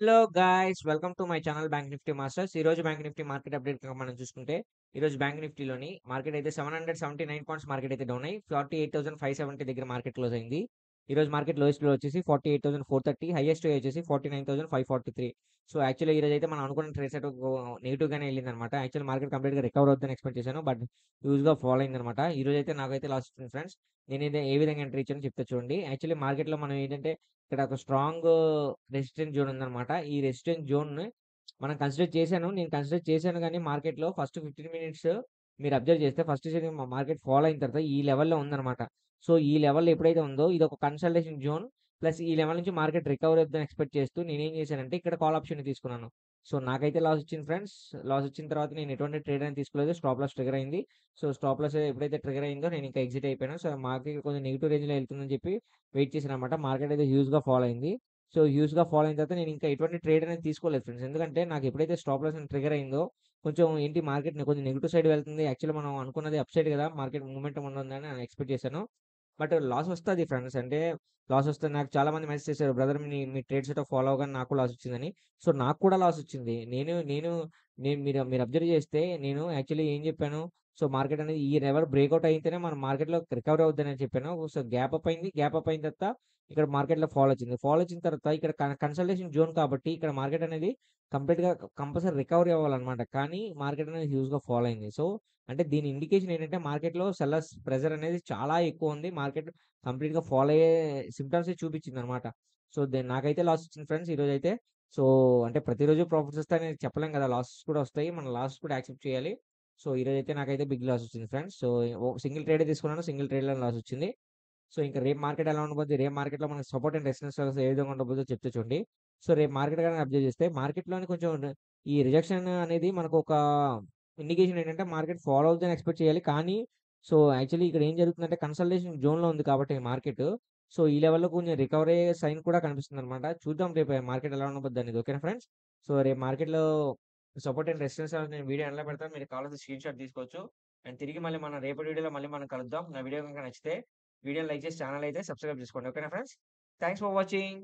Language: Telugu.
Hello guys welcome to my channel bank Nifty masters. ఈ రోజు బ్యాంక్ నిఫ్టీ మార్కెట్ అప్డేట్ కనుక మనం చూసుకుంటే ఈ రోజు బ్యాంక్ నిఫ్టీలోని మార్కెట్ అయితే 779 పాయింట్స్ మార్కెట్ అయితే డౌన్ అయ్యి 48,570 దగ్గర మార్కెట్ క్లోజ్ అయింది. ఈ రోజు మార్కెట్ లోయెస్ట్ లో వచ్చేసి 48,430, హైయెస్ట్ వచ్చేసి 49,543. సో యాక్చువల్లీ ఈ రోజు అయితే మనం అనుకున్న ట్రేడ్ సెట్ నెగిటివ్ గానే వెళ్ళింది అనమాట. యాక్చువల్ మార్కెట్ కంప్లీట్ గా రికవర్ అవుతుందని ఎక్స్పెక్ట్ చేశాను, బట్ యూజ్ గా ఫాలో అయింది అనమాట. ఈ రోజు అయితే నాకైతే లాస్ వచ్చింది ఫ్రెండ్స్. నేను ఇది ఏ విధంగా ఎంట్రీ ఇచ్చానో చెప్తా చూడండి. యాక్చువల్లీ మార్కెట్ లో మనం ఏంటంటే ఇక్కడ ఒక స్ట్రాంగ్ రెసిస్టెన్స్ జోన్ ఉందన్నమాట. ఈ రెసిస్టెన్స్ జోన్‌ని మనం నేను కన్సిడర్ చేశాను గానీ మార్కెట్‌లో ఫస్ట్ 15 మినిట్స్ మీరు అబ్జర్వ్ చేస్తే ఫస్ట్ సెకండ్ మార్కెట్ ఫాలో అయిన తర్వాత ఈ లెవెల్‌లో ఉందన్నమాట. సో, ఈ లెవెల్ ఎప్పుడైతే ఉందో ఇదొక కన్సల్టేషన్ జోన్. ప్లస్ ఈ లెవెల్ నుంచి మార్కెట్ రికవర్ అవుద్దని ఎక్స్‌పెక్ట్ చేస్తూ నేనేం చేశానంటే ఇక్కడ కాల్ ఆప్షన్‌ని తీసుకున్నాను. సో, నాకైతే లాస్ వచ్చింది ఫ్రెండ్స్. లాస్ వచ్చిన తర్వాత నేను ఎటువంటి ట్రేడ్ అనేది తీసుకోలేదు. స్టాప్ లాస్ ట్రిగ్గర్ అయింది. సో, స్టాప్ లాస్ ఎప్పుడైతే ట్రిగ్గర్ అయిందో నేను ఇంకా ఎగ్జిట్ అయిపోయాను. సో, మార్కెట్ కొంచెం నెగెటివ్ రేంజ్‌లో వెళ్తుందని చెప్పి వెయిట్ చేశానన్నమాట. మార్కెట్ అయితే హ్యూజ్‌గా ఫాలో అయింది. సో, హ్యూజ్‌గా ఫాలో అయిన తర్వాత నేను ఇంకా ఎటువంటి ట్రేడ్ అనేది తీసుకోలేదు ఫ్రెండ్స్. ఎందుకంటే నాకు ఎప్పుడైతే స్టాప్ లాస్ ట్రిగ్గర్ అయిందో కొంచెం ఏంటి మార్కెట్ కొంచెం నెగెటివ్ సైడ్ వెళ్తుంది. యాక్చువల్‌గా మనం అనుకున్నది అప్ సైడ్ కదా! మార్కెట్ మూవ్‌మెంటమ్ ఉందని నేను ఎక్స్‌పెక్ట్ చేశాను. బట్ లాస్ వస్తది ఫ్రెండ్స్. అంటే లాస్ వస్తది. నాకు చాలా మంది మెసేజ్ చేశారు. బ్రదర్ మీ ట్రేడ్ సెటప్ ఫాలో అవ్వగానే నాకు లాస్ వచ్చిందని. సో, నాకు కూడా లాస్ వచ్చింది. నేను నేను నేను మీరు మీరు అబ్జర్వ్ చేస్తే నేను యాక్చువల్లీ ఏం చెప్పాను. సో, మార్కెట్ అనేది ఈ లెవెల్ బ్రేక్‌ఔట్ అయితేనే మనం మార్కెట్‌లో రికవరీ అవుద్దని చెప్పాను. సో, గ్యాప్ అప్ అయింది. గ్యాప్ అప్ అయిన తర్వాత ఇక్కడ మార్కెట్‌లో ఫాల్ వచ్చింది. ఫాల్ వచ్చిన తర్వాత ఇక్కడ కన్సల్టేషన్ జోన్ కాబట్టి ఇక్కడ మార్కెట్ అనేది కంప్లీట్‌గా కంపల్సరీ రికవరీ అవ్వాలన్నమాట. కానీ మార్కెట్ అనేది హ్యూజ్‌గా ఫాల్ అయింది. సో, అంటే దీని ఇండికేషన్ ఏంటంటే మార్కెట్‌లో సెల్లర్స్ ప్రెషర్ అనేది చాలా ఎక్కువ ఉంది. మార్కెట్ కంప్లీట్‌గా ఫాల్ అయ్యే సింప్టమ్సే చూపించిందనమాట. సో, నాకైతే లాస్ వచ్చింది ఫ్రెండ్స్ ఈరోజైతే. సో, అంటే ప్రతిరోజు ప్రాఫిట్స్ వస్తాయని చెప్పలేం కదా! లాసెస్ కూడా వస్తాయి. మనం లాసెస్ కూడా యాక్సెప్ట్ చేయాలి. సో, ఈరోజైతే నాకైతే బిగ్ లాస్ వచ్చింది ఫ్రెండ్స్. సో, సింగిల్ ట్రేడే తీసుకున్నాను. సింగిల్ ట్రేడ్‌లోనే లాస్ వచ్చింది. సో, ఇంక రేపు మార్కెట్ ఎలా ఉండబోద్ది? రేపు మార్కెట్‌లో మనకు సపోర్ట్ అండ్ రెసిస్టెన్స్ లెవెల్స్ ఏ విధంగా ఉండబోదో చెప్తా చూడండి. సో, రేపు మార్కెట్ గాని అబ్జర్వ్ చేస్తే మార్కెట్‌లోని కొంచెం ఈ రిజెక్షన్ అనేది మనకు ఒక ఇండికేషన్ ఏంటంటే మార్కెట్ ఫాలో అవుద్దని ఎక్స్‌పెక్ట్ చేయాలి. కానీ సో, యాక్చువల్లీ ఇక్కడ ఏం జరుగుతుందంటే కన్సల్టేషన్ జోన్‌లో ఉంది కాబట్టి మార్కెట్. సో, ఈ లెవెల్‌లో కొంచెం రికవరీ అయ్యే సైన్ కూడా కనిపిస్తుందనమాట. చూద్దాం రేపు మార్కెట్ ఎలా ఉండబోద్దనేది. ఓకేనా ఫ్రెండ్స్? సో, రేపు మార్కెట్‌లో సపోర్ట్ అండ్ రెసిస్టెన్స్ లెవెల్స్ నేను వీడియో ఎండ్‌లో పెడతాను. మీరు కావాల్సిన స్క్రీన్‌షాట్ తీసుకోవచ్చు. అండ్ తిరిగి మళ్ళీ మన రేపటి వీడియోలో మళ్ళీ మనం కలుద్దాం. నా వీడియో గనుక నచ్చితే వీడియోని లైక్ చేసి ఛానెల్ అయితే సబ్స్క్రైబ్ చేసుకోండి. ఓకేనా ఫ్రెండ్స్? Thanks for watching.